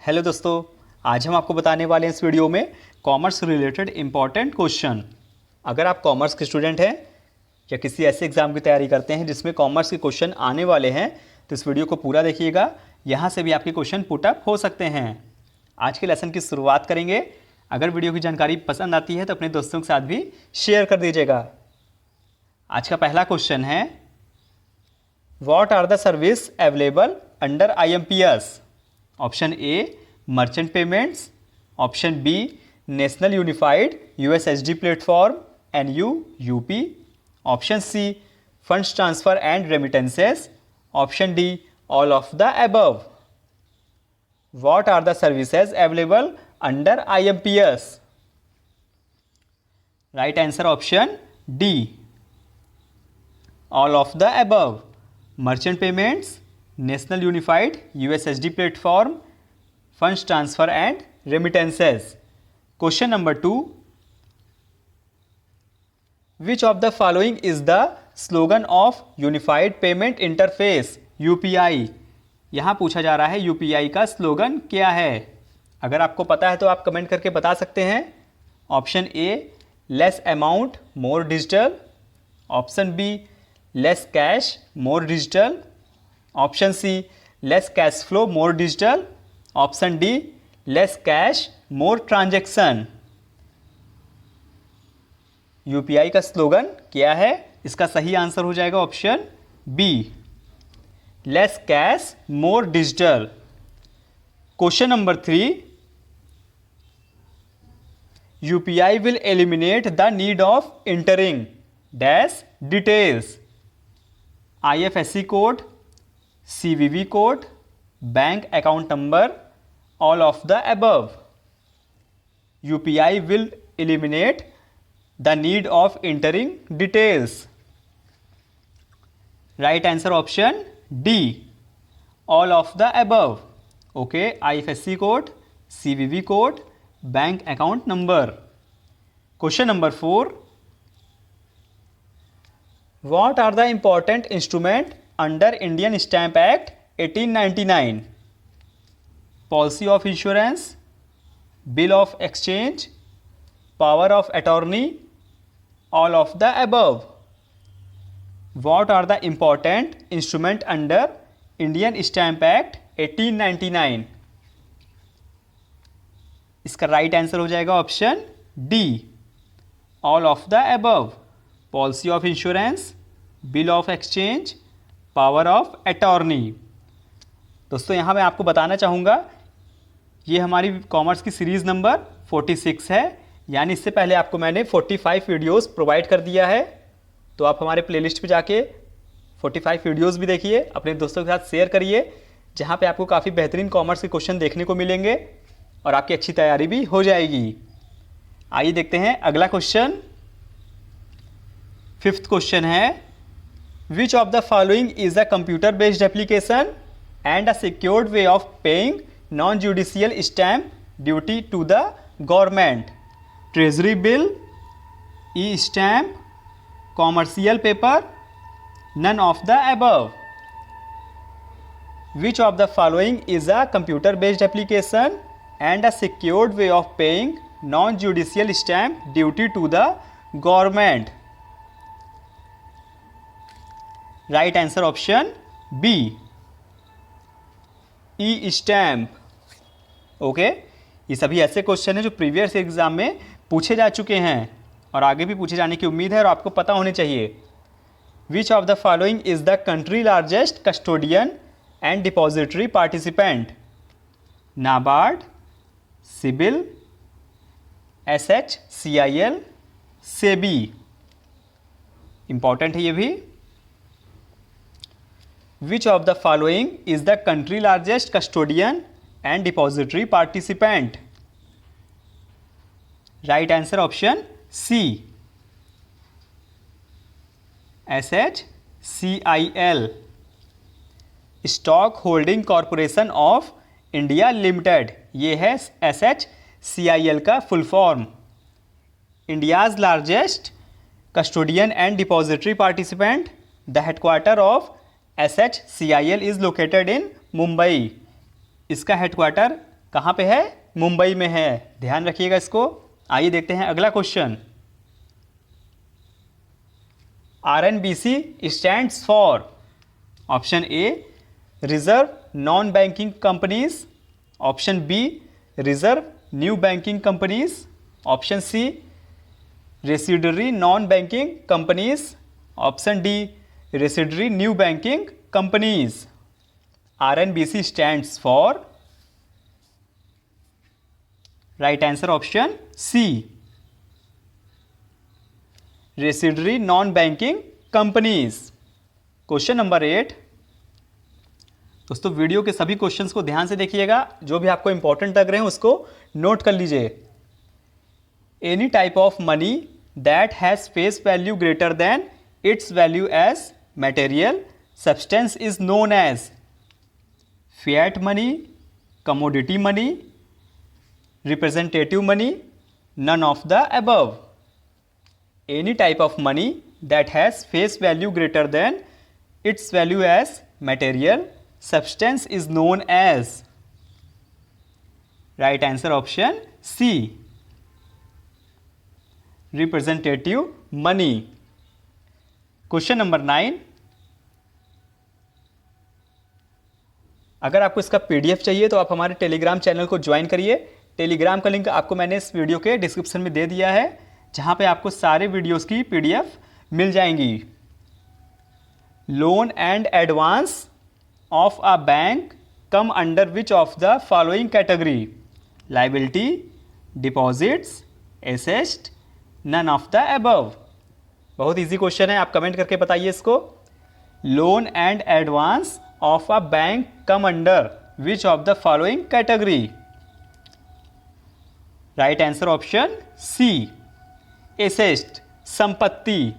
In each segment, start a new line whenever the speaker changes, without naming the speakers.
Hello दोस्तों, आज हम आपको बताने वाले हैं इस वीडियो में कॉमर्स रिलेटेड इम्पॉर्टेंट क्वेश्चन। अगर आप कॉमर्स के स्टूडेंट हैं या किसी ऐसे एग्जाम की तैयारी करते हैं जिसमें कॉमर्स के क्वेश्चन आने वाले हैं तो इस वीडियो को पूरा देखिएगा। यहाँ से भी आपके क्वेश्चन पुट अप हो सकते हैं। आज के लेसन की शुरुआत करेंगे। अगर वीडियो की जानकारी पसंद आती है तो अपने दोस्तों के साथ भी शेयर कर दीजिएगा। आज का पहला क्वेश्चन है, what are the service available under IMPS? Option A merchant payments, option B national unified USSD platform NUUP, option C funds transfer and remittances, option D all of the above. What are the services available under IMPS? Right answer option D, all of the above. Merchant payments, national unified USSD platform, funds transfer and remittances. Question number 2, which of the following is the slogan of unified payment interface UPI? यहां पूछा जा रहा है UPI का slogan क्या है। अगर आपको पता है तो आप कमेंट करके बता सकते हैं। Option A less amount more digital, option B less cash more digital, option C less cash flow more digital, option D less cash more transaction. UPI का स्लोगन क्या है? इसका सही आंसर हो जाएगा option B, less cash more digital. Question number 3, UPI will eliminate the need of entering dash details, IFSC code, CVV code, bank account number, all of the above. UPI will eliminate the need of entering details. Right answer option D, all of the above. Okay, IFSC code, CVV code, bank account number. Question number 4, what are the important instrument under Indian Stamp Act 1899? Policy of insurance, bill of exchange, power of attorney, all of the above. What are the important instrument under Indian Stamp Act 1899? इसका right answer हो जाएगा option D, all of the above. Policy of insurance, bill of exchange, power of attorney. दोस्तों यहाँ मैं आपको बताना चाहूँगा ये हमारी कॉमर्स की सीरीज़ नंबर 46 है, यानी इससे पहले आपको मैंने 45 वीडियोस प्रोवाइड कर दिया है। तो आप हमारे प्लेलिस्ट पे जाके 45 वीडियोस भी देखिए, अपने दोस्तों के साथ शेयर करिए, जहाँ पे आपको काफ़ी बेहतरीन कॉमर्स के क्वेश्चन देखने को मिलेंगे और आपकी अच्छी तैयारी भी हो जाएगी। आइए देखते हैं अगला क्वेश्चन। 5th क्वेश्चन है, which of the following is a computer based application and a secured way of paying non judicial stamp duty to the government? Treasury bill, E stamp, commercial paper, none of the above. Which of the following is a computer based application and a secured way of paying non-judicial stamp duty to the government? Right answer option B, E-stamp. Okay, ये सभी ऐसे question हैं जो previous exam में पूछे जा चुके हैं और आगे भी पूछे जाने की उम्मीद है और आपको पता होने चाहिए। Which of the following is the country largest custodian and depository participant? NABARD, CIBIL, SHCIL, SEBI. Important है ये भी। Which of the following is the country largest custodian and depository participant? Right answer option C, SHCIL, stock holding corporation of India limited. ये है SHCIL का full form. India's largest custodian and depository participant. The headquarter of SHCIL is located in Mumbai. इसका headquarter कहाँ पे है? मुंबई में है, ध्यान रखिएगा इसको। आइए देखते हैं अगला question. RNBC stands for, option A reserve non banking companies, option B reserve new banking companies, option C residuary non banking companies, option D residuary new banking companies. RNBC stands for, right answer option C residuary non banking companies. Question number 8। दोस्तों video के सभी questions को ध्यान से देखिएगा, जो भी आपको इंपॉर्टेंट लग रहे हैं उसको नोट कर लीजिए। Any type of money that has face value greater than its value as material substance is known as fiat money, commodity money, representative money, none of the above. Any type of money that has face value greater than its value as material substance is known as, right answer option C representative money। Question number 9। अगर आपको इसका PDF चाहिए तो आप हमारे Telegram channel को join करिए। Telegram का लिंक आपको मैंने इस वीडियो के डिस्क्रिप्शन में दे दिया है, जहां पे आपको सारे वीडियोस की PDF मिल जाएंगी। Loan and advance of a bank come under which of the following category? Liability, deposits, asset, none of the above. बहुत इजी क्वेश्चन है, आप कमेंट करके बताइए इसको। Loan and advance of a bank come under which of the following category? Right answer option C asset, संपत्ति।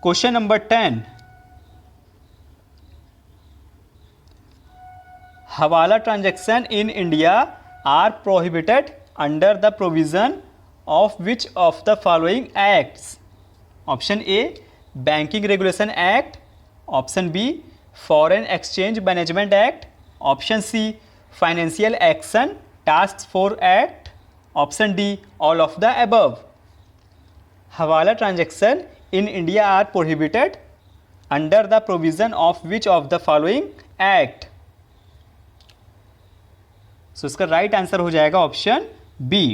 Question number 10। Hawala transaction in India are prohibited under the provision of which of the following acts? Option A banking regulation act, option B foreign exchange management act, option C financial action task force act, option D all of the above. Hawala transaction in India are prohibited under the provision of which of the following act? So इसका right answer हो जाएगा option B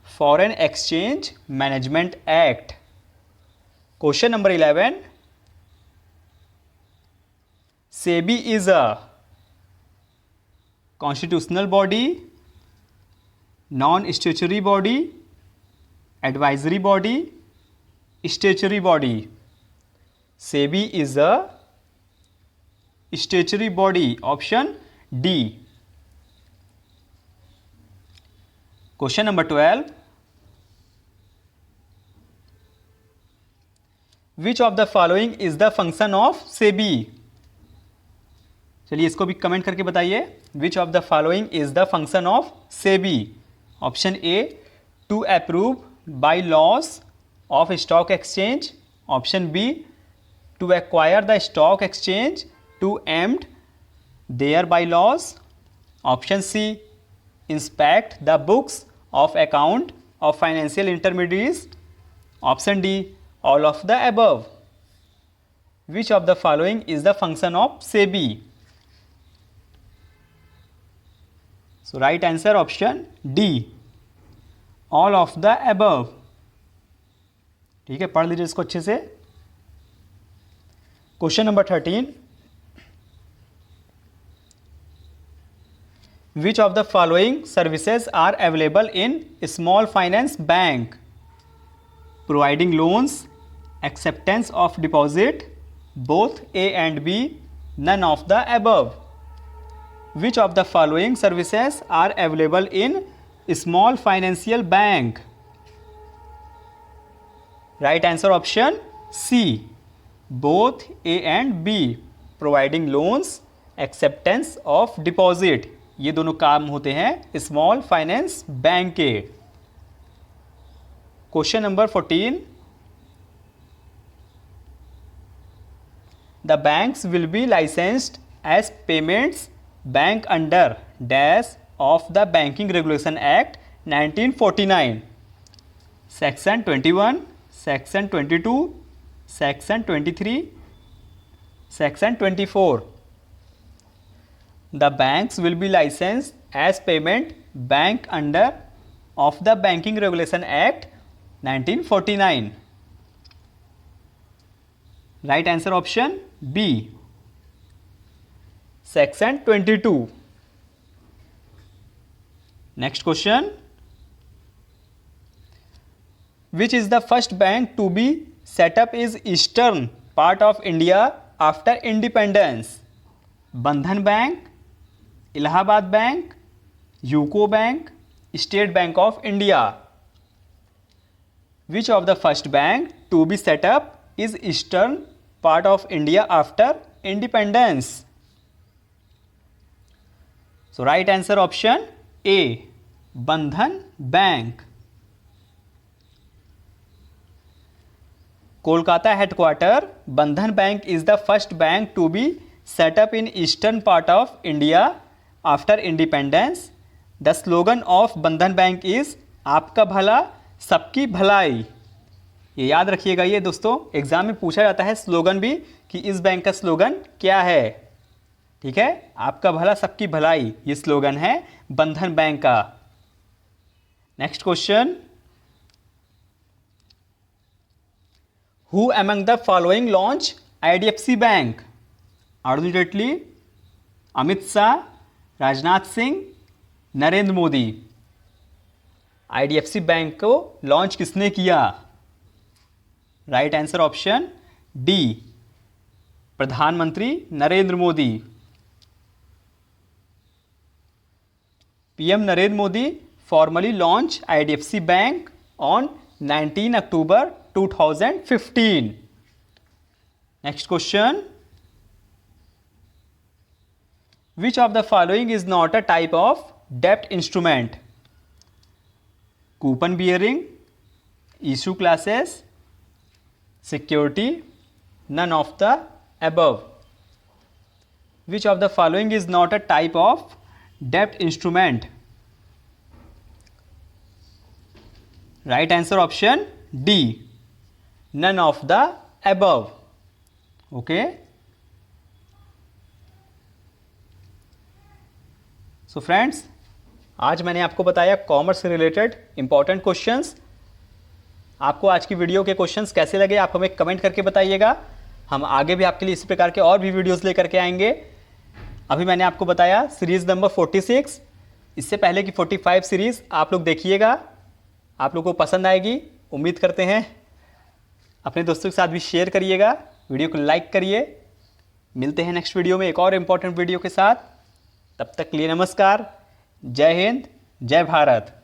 foreign exchange management act. Question number 11। SEBI is a constitutional body, non statutory body, advisory body, statutory body. SEBI is a statutory body, option D. Question number 12। Which of the following is the function of SEBI? चलिए इसको भी comment करके बताइए। Which of the following is the function of SEBI? Option A to approve by laws of stock exchange, option B to acquire the stock exchange to amend their by laws, option C inspect the books of account of financial intermediates, option D all of the above. Which of the following is the function of SEBI? So right answer option D all of the above. ठीक है, पढ़ लीजिए इसको अच्छे से। Question number 13। Which of the following services are available in small finance bank? Providing loans, acceptance of deposit, both A and B, none of the above. Which of the following services are available in small financial bank? Right answer option C, both A and B, providing loans, acceptance of deposit. ये दोनों काम होते हैं small finance bank के। Question number 14। The banks will be licensed as payments bank under dash of the banking regulation act 1949? Section 21, section 22, section 23, section 24. The banks will be licensed as payment bank under of the Banking Regulation Act 1949. Right answer option B. Section 22. Next question. Which is the first bank to be set up is eastern part of India after independence? Bandhan Bank, Allahabad Bank, UCO Bank, State Bank of India. Which of the first bank to be set up is eastern part of India after independence? So right answer option A, Bandhan Bank. Kolkata headquarter Bandhan Bank is the first bank to be set up in eastern part of India after independence. The slogan of Bandhan Bank is आपका भला सबकी भलाई. ये याद रखिएगा, ये दोस्तों exam में पूछा जाता है स्लोगन भी कि इस बैंक का स्लोगन क्या है. ठीक है, आपका भला सबकी भलाई, ये स्लोगन है बंधन बैंक का. Next question. Who among the following launch IDFC Bank? Arun Jaitley, Amit Shah, Rajnath Singh, Narendra Modi. IDFC bank को लॉन्च किसने किया? राइट आंसर ऑप्शन डी, प्रधानमंत्री Narendra Modi. PM Narendra Modi formally launch IDFC bank on 19 October 2015. Next question. Which of the following is not a type of debt instrument? Coupon bearing, issue classes, security, none of the above. Which of the following is not a type of debt instrument? Right answer option D, none of the above. Okay. So friends, आज मैंने आपको बताया commerce से related important questions. आपको आज की video के questions कैसे लगे आप हमें कमेंट करके बताइएगा. हम आगे भी आपके लिए इसी प्रकार के और भी वीडियोस लेकर के आएंगे. अभी मैंने आपको बताया सीरीज़ नंबर 46, इससे पहले की 45 सीरीज़ आप लोग देखिएगा, आप लोग को पसंद आएगी उम्मीद करते हैं. अपने दोस्तों के साथ भी शेयर करिएगा, वीडियो को लाइक करिए. मिलते हैं नेक्स्ट वीडियो में एक और इम्पॉर्टेंट वीडियो के साथ. तब तक के लिए नमस्कार. जय हिंद, जय भारत.